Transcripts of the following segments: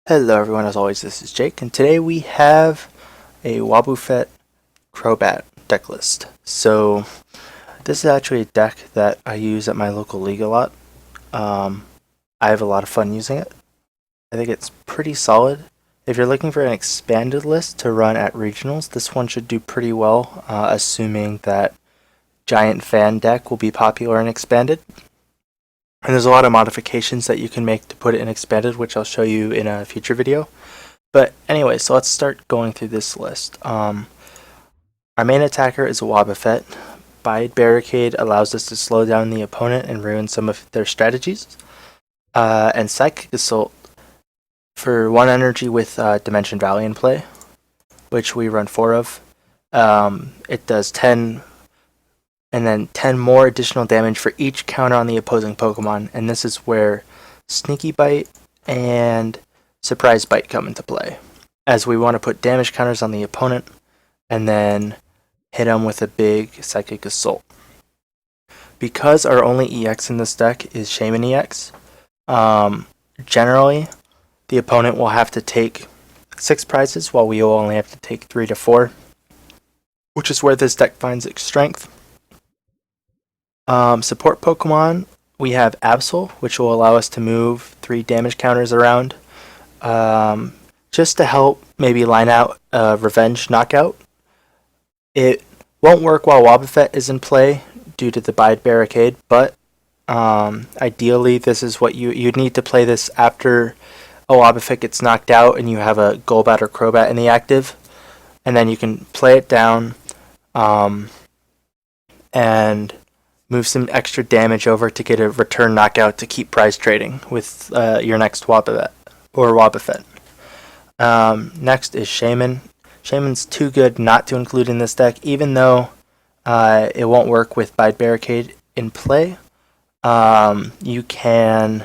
Hello everyone, as always this is Jake, and today we have a Wobbuffet Crobat deck list. So this is actually a deck that I use at my local league a lot. I have a lot of fun using it. I think it's pretty solid. If you're looking for an expanded list to run at regionals, this one should do pretty well, assuming that Giant Fan deck will be popular and expanded. And there's a lot of modifications that you can make to put it in expanded, which I'll show you in a future video. But anyway, so let's start going through this list. Our main attacker is a Wobbuffet. Bide Barricade allows us to slow down the opponent and ruin some of their strategies. And Psychic Assault for 1 energy with Dimension Valley in play, which we run 4 of. It does 10 and then 10 more additional damage for each counter on the opposing Pokemon, and this is where Sneaky Bite and Surprise Bite come into play, as we want to put damage counters on the opponent and then hit them with a big Psychic Assault. Because our only EX in this deck is Shaymin-EX, generally the opponent will have to take 6 prizes while we will only have to take 3 to 4, which is where this deck finds its strength. Support Pokemon, we have Absol, which will allow us to move 3 damage counters around, just to help maybe line out a Revenge Knockout. It won't work while Wobbuffet is in play due to the Bide Barricade, but ideally this is what you'd need to play this after a Wobbuffet gets knocked out and you have a Golbat or Crobat in the active, and then you can play it down and move some extra damage over to get a return knockout to keep prize trading with your next Wobbuffet or Wobbuffet. Next is Shaymin. Shaymin's too good not to include in this deck, even though it won't work with Bide Barricade in play. You can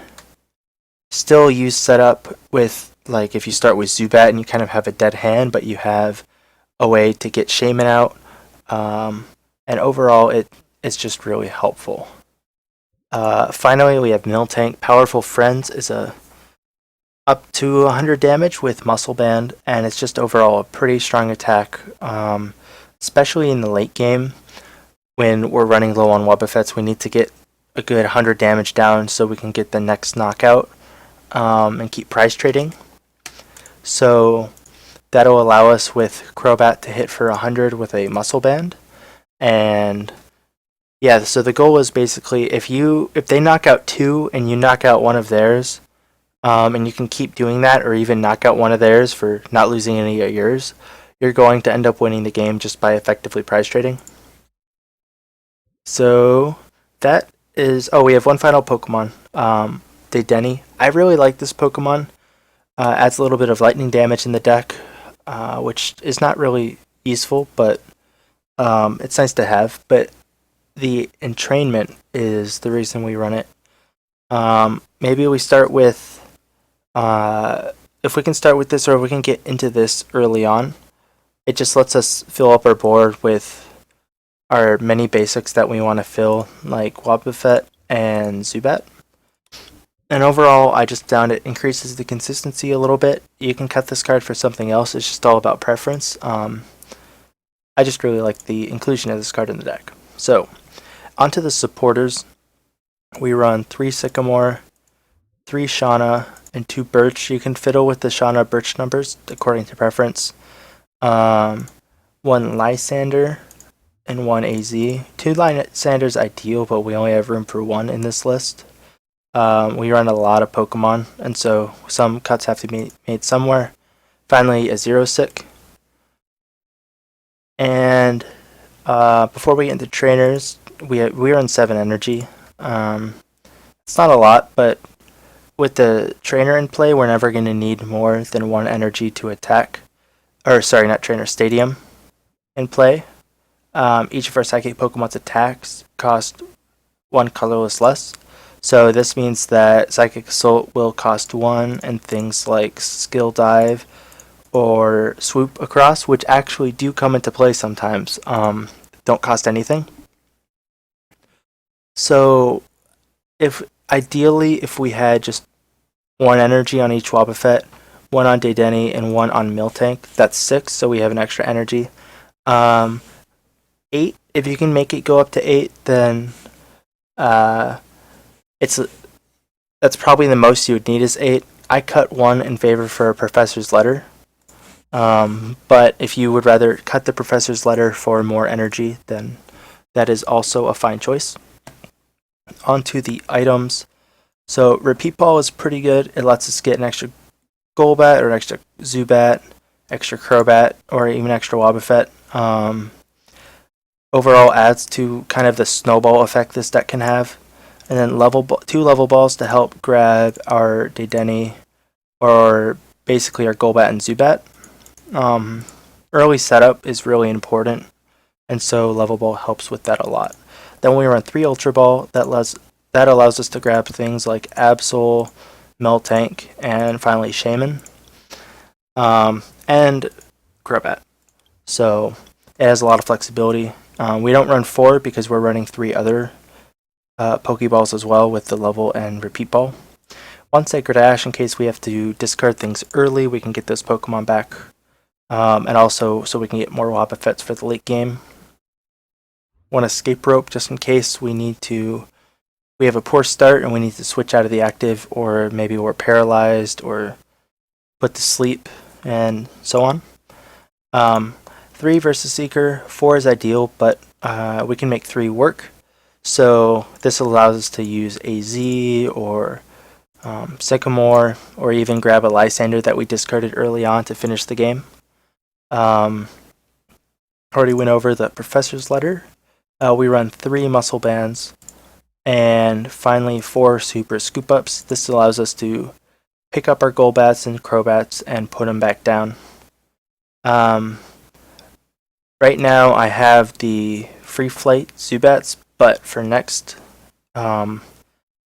still use setup with, like, if you start with Zubat and you kind of have a dead hand, but you have a way to get Shaymin out. And overall, it's just really helpful. Finally, we have Miltank. Powerful Friends is up to 100 damage with Muscle Band, and it's just overall a pretty strong attack, especially in the late game when we're running low on Wobbuffets. We need to get a good 100 damage down so we can get the next knockout and keep prize trading. So that'll allow us with Crobat to hit for 100 with a Muscle Band. And yeah, so the goal is basically if they knock out 2 and you knock out one of theirs, and you can keep doing that, or even knock out one of theirs for not losing any of yours, you're going to end up winning the game just by effectively prize trading. So that is, we have one final Pokemon, Dedenne. I really like this Pokemon. Adds a little bit of lightning damage in the deck, which is not really useful, but it's nice to have. But the entrainment is the reason we run it. Maybe we start with, if we can start with this, or if we can get into this early on, it just lets us fill up our board with our many basics that we want to fill, like Wobbuffet and Zubat. And overall, I just found it increases the consistency a little bit. You can cut this card for something else. It's just all about preference. I just really like the inclusion of this card in the deck. So, onto the supporters. We run 3 Sycamore, 3 Shauna, and 2 Birch. You can fiddle with the Shauna Birch numbers according to preference. 1 Lysandre and 1 AZ. 2 Lysandre's ideal, but we only have room for 1 in this list. We run a lot of Pokemon, and so some cuts have to be made somewhere. Finally, a Xerosic. And before we get into trainers, we run 7 energy. It's not a lot, but with the trainer in play, we're never going to need more than 1 energy to attack. Or sorry, not trainer, stadium in play. Each of our psychic Pokemon's attacks cost 1 colorless less. So this means that Psychic Assault will cost 1, and things like Skill Dive or Swoop Across, which actually do come into play sometimes, don't cost anything. So ideally, if we had just 1 energy on each Wobbuffet, one on Dedenne, and one on Miltank. That's 6, so we have an extra energy. 8, if you can make it go up to 8, then that's probably the most you would need is 8. I cut 1 in favor for a Professor's Letter. But if you would rather cut the Professor's Letter for more energy, then that is also a fine choice. Onto the items. So Repeat Ball is pretty good. It lets us get an extra Golbat or an extra Zubat, extra Crobat, or even extra Wobbuffet. Overall adds to kind of the snowball effect this deck can have. And then 2 level balls to help grab our Dedenne or basically our Golbat and Zubat. Early setup is really important, and so level ball helps with that a lot. Then we run 3 Ultra Ball that allows us to grab things like Absol, Miltank, and finally Shaymin, and Crobat. So it has a lot of flexibility. We don't run 4 because we're running 3 other Pokeballs as well with the level and Repeat Ball. 1 Sacred Ash in case we have to discard things early, we can get those Pokemon back. And also so we can get more Wobbufets for the late game. 1 Escape Rope just in case we have a poor start and we need to switch out of the active, or maybe we're paralyzed or put to sleep and so on. 3 versus Seeker. 4 is ideal, but we can make 3 work. So this allows us to use AZ or Sycamore, or even grab a Lysandre that we discarded early on to finish the game. Already went over the Professor's Letter. We run 3 Muscle Bands, and finally 4 Super Scoop Ups. This allows us to pick up our Golbats and Crobats and put them back down. Right now I have the Free Flight Zubats, but for next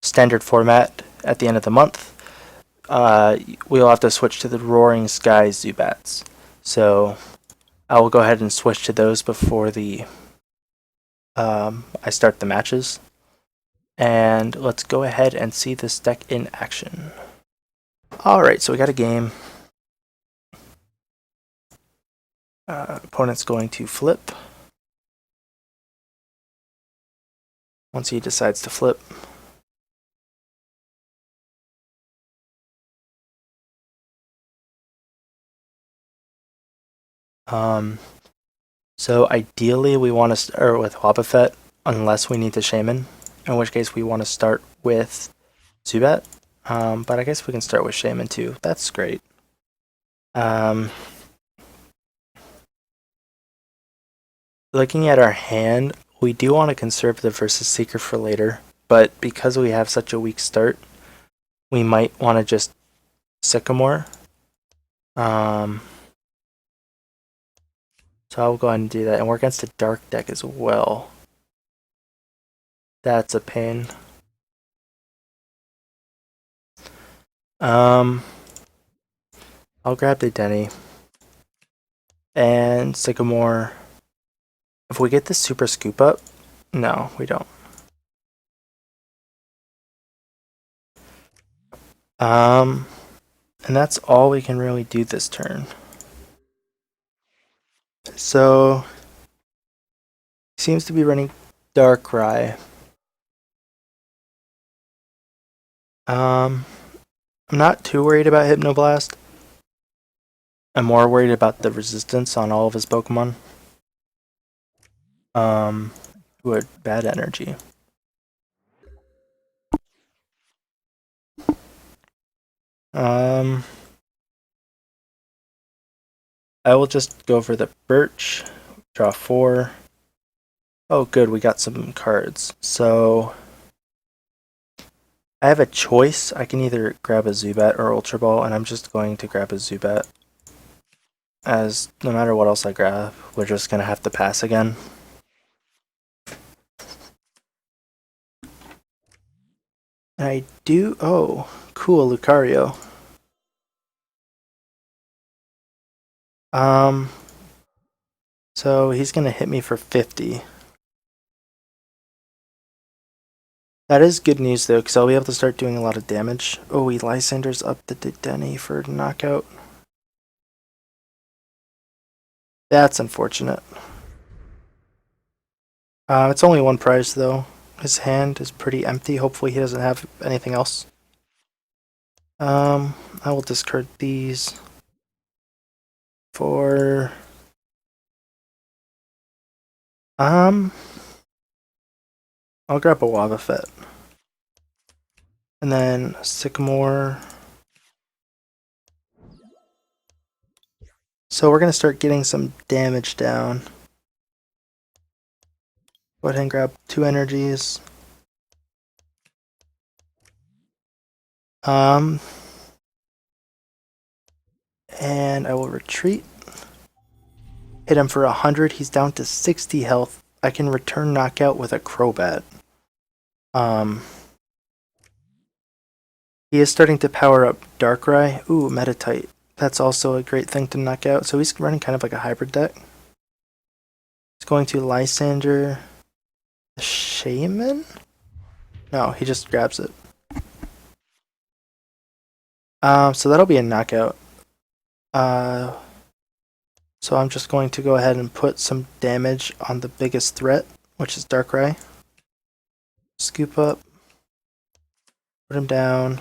standard format at the end of the month, we'll have to switch to the Roaring Skies Zubats. So I will go ahead and switch to those before I start the matches. And let's go ahead and see this deck in action. Alright, so we got a game. Opponent's going to flip. Once he decides to flip. So ideally we want to start with Wobbuffet unless we need to Shaymin, in which case we want to start with Zubat. But I guess we can start with Shaymin too. That's great. Looking at our hand, we do want to conserve the versus Seeker for later, but because we have such a weak start, we might want to just Sycamore. So I'll go ahead and do that, and we're against a dark deck as well. That's a pain. I'll grab the Dedenne and Sycamore. If we get the Super Scoop Up, no, we don't. And that's all we can really do this turn. So seems to be running Darkrai. I'm not too worried about Hypnoblast. I'm more worried about the resistance on all of his Pokemon. Who had bad energy. I will just go for the Birch, draw 4. Oh good, we got some cards. So I have a choice. I can either grab a Zubat or Ultra Ball, and I'm just going to grab a Zubat. As no matter what else I grab, we're just going to have to pass again. I do... oh, cool, Lucario. So he's going to hit me for 50. That is good news though, because I'll be able to start doing a lot of damage. Oh, he Lysandre's up the Dedenne for knockout. That's unfortunate. It's only one prize though. His hand is pretty empty. Hopefully he doesn't have anything else. I will discard these for I'll grab a Wobbuffet. And then Sycamore. So we're gonna start getting some damage down. Go ahead and grab 2 energies. And I will retreat. Hit him for 100. He's down to 60 health. I can return knockout with a Crobat. He is starting to power up Darkrai. Ooh, Metatite. That's also a great thing to knock out. So he's running kind of like a hybrid deck. He's going to Lysandre Shaymin? No, he just grabs it. So that'll be a knockout. So I'm just going to go ahead and put some damage on the biggest threat, which is Darkrai. Scoop up. Put him down.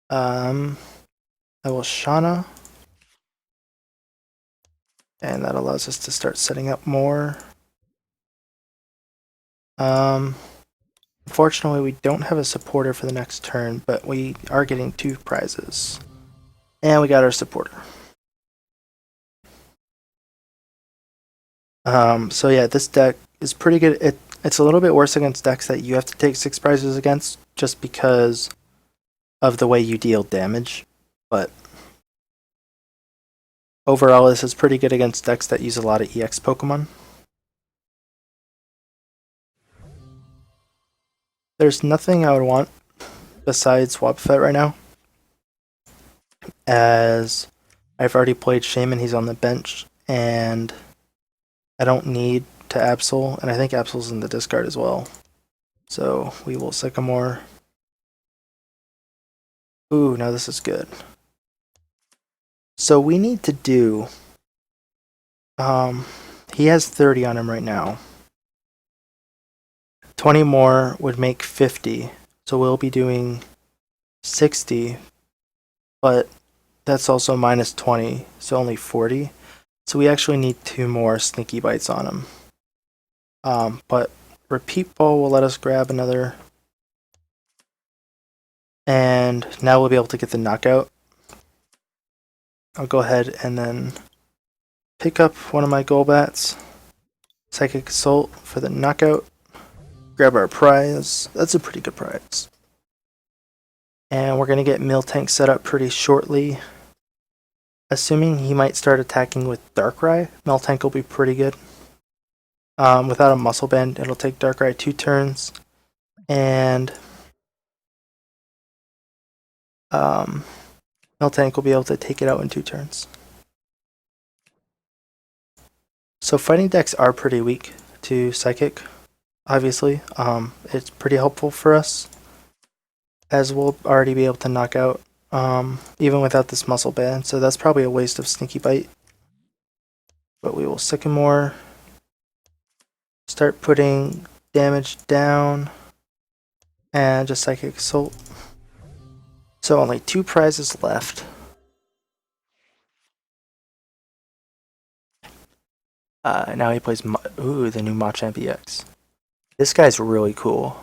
I will Shauna. And that allows us to start setting up more. Unfortunately, we don't have a supporter for the next turn, but we are getting 2 prizes. And we got our supporter. So yeah, this deck is pretty good. It's a little bit worse against decks that you have to take 6 prizes against, just because of the way you deal damage. But overall, this is pretty good against decks that use a lot of EX Pokemon. There's nothing I would want besides Wobbuffet right now, as I've already played Shaymin, he's on the bench, and I don't need to Absol, and I think Absol's in the discard as well. So we will Sycamore. Ooh, now this is good. So we need to do... he has 30 on him right now. 20 more would make 50, so we'll be doing 60, but that's also minus 20, so only 40. So we actually need 2 more sneaky bites on him. But Repeat Ball will let us grab another, and now we'll be able to get the knockout. I'll go ahead and then pick up one of my Golbats, Psychic Assault for the knockout. Grab our prize. That's a pretty good prize. And we're going to get Miltank set up pretty shortly. Assuming he might start attacking with Darkrai, Miltank will be pretty good. Without a Muscle Band, it'll take Darkrai 2 turns. And Miltank will be able to take it out in 2 turns. So fighting decks are pretty weak to Psychic. Obviously, it's pretty helpful for us, as we'll already be able to knock out even without this Muscle Band, so that's probably a waste of Sneaky Bite. But we will Sycamore, start putting damage down, and just Psychic Assault. So only 2 prizes left. Now he plays the new Machamp EX. This guy's really cool.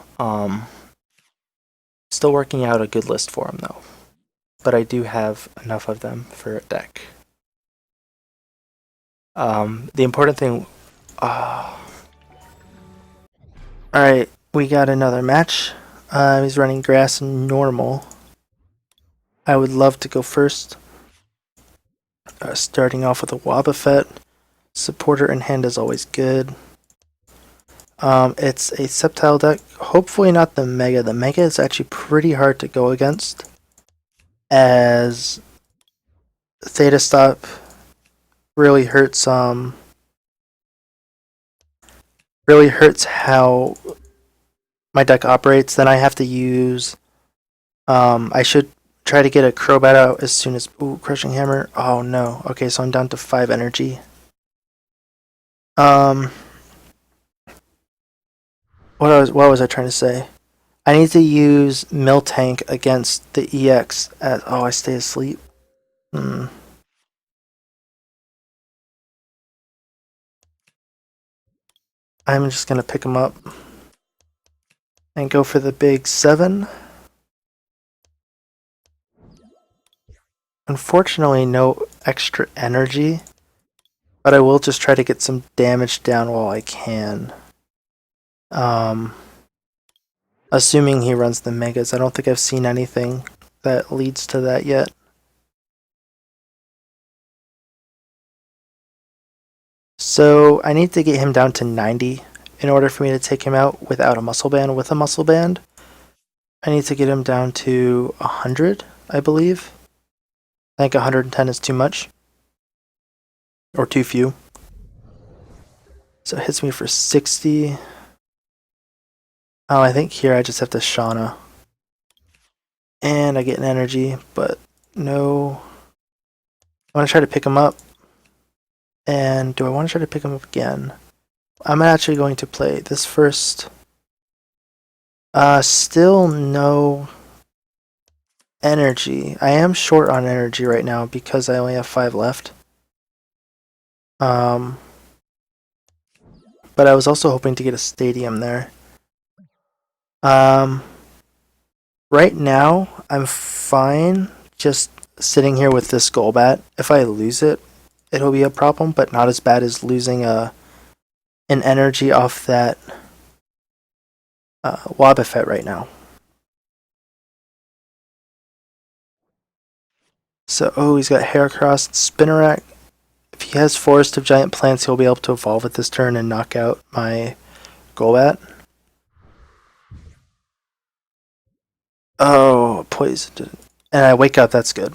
Still working out a good list for him though, but I do have enough of them for a deck. The important thing. Alright, we got another match. He's running grass normal. I would love to go first. Starting off with a Wobbuffet. Supporter in hand is always good. It's a Sceptile deck. Hopefully not the Mega. The Mega is actually pretty hard to go against, as Theta Stop really hurts how my deck operates, then I have to use. I should try to get a Crobat out as soon as. Ooh, Crushing Hammer. Oh no. Okay, so I'm down to 5 energy. What was I trying to say? I need to use Miltank against the EX. Oh, I stay asleep. I'm just gonna pick him up and go for the big 7. Unfortunately, no extra energy, but I will just try to get some damage down while I can. Assuming he runs the Megas. I don't think I've seen anything that leads to that yet. So I need to get him down to 90 in order for me to take him out without a muscle band. With a muscle band, I need to get him down to 100, I believe. I think 110 is too much. Or too few. So it hits me for 60. Oh, I think here I just have to Shauna. And I get an energy, but no. I want to try to pick him up. And do I want to try to pick him up again? I'm actually going to play this first. Still no energy. I am short on energy right now because I only have 5 left. But I was also hoping to get a stadium there. Right now, I'm fine just sitting here with this Golbat. If I lose it, it'll be a problem, but not as bad as losing an energy off that Wobbuffet right now. So, oh, he's got Heracross and Spinarak. If he has Forest of Giant Plants, he'll be able to evolve at this turn and knock out my Golbat. Oh, poison. And I wake up, that's good.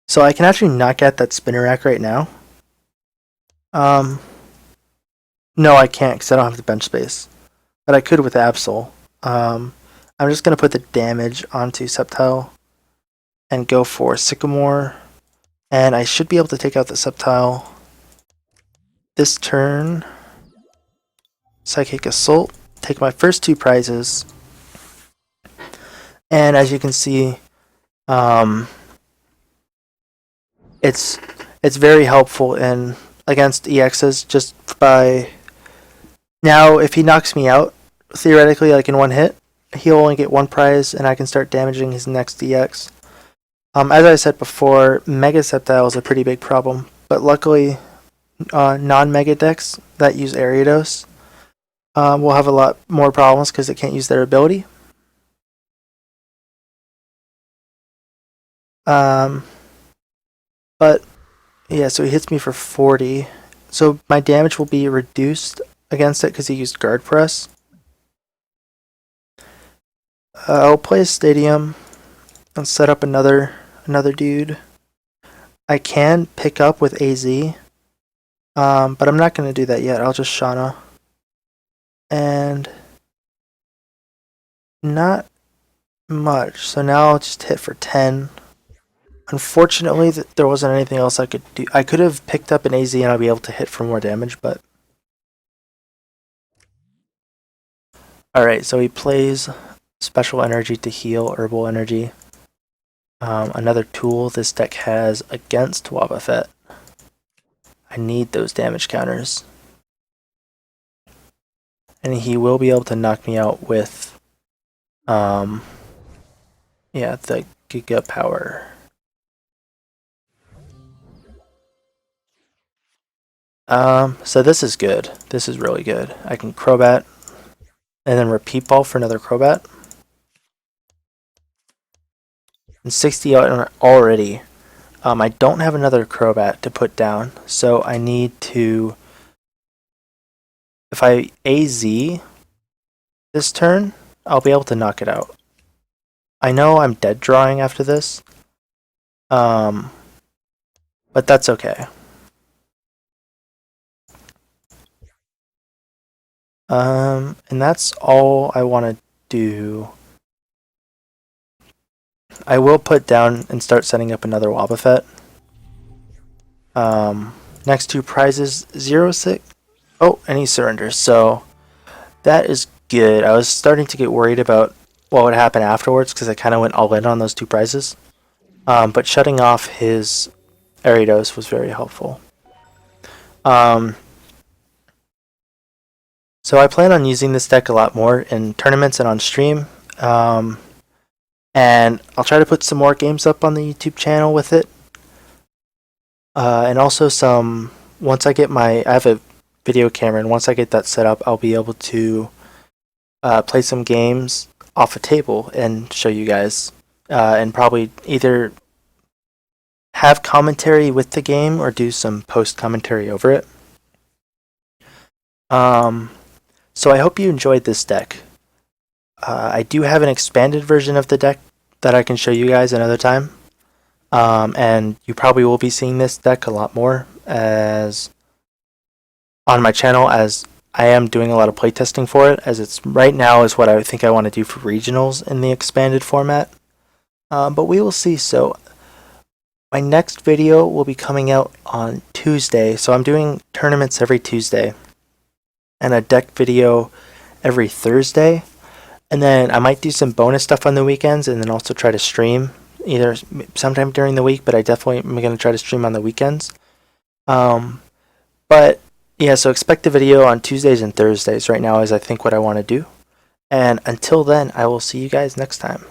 So I can actually knock out that Spinarak right now. No, I can't because I don't have the bench space. But I could with Absol. I'm just going to put the damage onto Sceptile and go for Sycamore. And I should be able to take out the Sceptile this turn. Psychic Assault. Take my first 2 prizes. And as you can see, it's very helpful in against EXs just by... Now, if he knocks me out, theoretically, like in 1 hit, he'll only get 1 prize, and I can start damaging his next EX. As I said before, Mega Sceptile is a pretty big problem, but luckily, non-Mega decks that use Ariados will have a lot more problems because they can't use their ability. But, yeah, so he hits me for 40. So my damage will be reduced against it because he used Guard Press. I'll play a Stadium and set up another dude. I can pick up with AZ, but I'm not going to do that yet. I'll just Shauna. And not much. So now I'll just hit for 10. Unfortunately, there wasn't anything else I could do. I could have picked up an AZ and I'll be able to hit for more damage, but... Alright, so he plays Special Energy to heal Herbal Energy. Another tool this deck has against Wobbuffet. I need those damage counters. And he will be able to knock me out with the Giga Power. So this is good. This is really good. I can Crobat and then Repeat Ball for another Crobat. And 60 out already. I don't have another Crobat to put down, so I need to... If I AZ this turn, I'll be able to knock it out. I know I'm dead drawing after this, but that's okay. And that's all I want to do. I will put down and start setting up another Wobbuffet. Next two prizes, Xerosic. Oh, and he surrenders. So that is good. I was starting to get worried about what would happen afterwards because I kind of went all in on those two prizes. But shutting off his Ariados was very helpful. So I plan on using this deck a lot more in tournaments and on stream. And I'll try to put some more games up on the YouTube channel with it. And also once I get I have a video camera, and once I get that set up, I'll be able to play some games off a table and show you guys. And probably either have commentary with the game or do some post commentary over it. So I hope you enjoyed this deck. I do have an expanded version of the deck that I can show you guys another time. And you probably will be seeing this deck a lot more as on my channel, as I am doing a lot of playtesting for it, as it's right now is what I think I want to do for regionals in the expanded format. But we will see. So my next video will be coming out on Tuesday. So I'm doing tournaments every Tuesday and a deck video every Thursday. And then I might do some bonus stuff on the weekends and then also try to stream either sometime during the week, but I definitely am going to try to stream on the weekends. But yeah, so expect the video on Tuesdays and Thursdays right now is I think what I want to do. And until then, I will see you guys next time.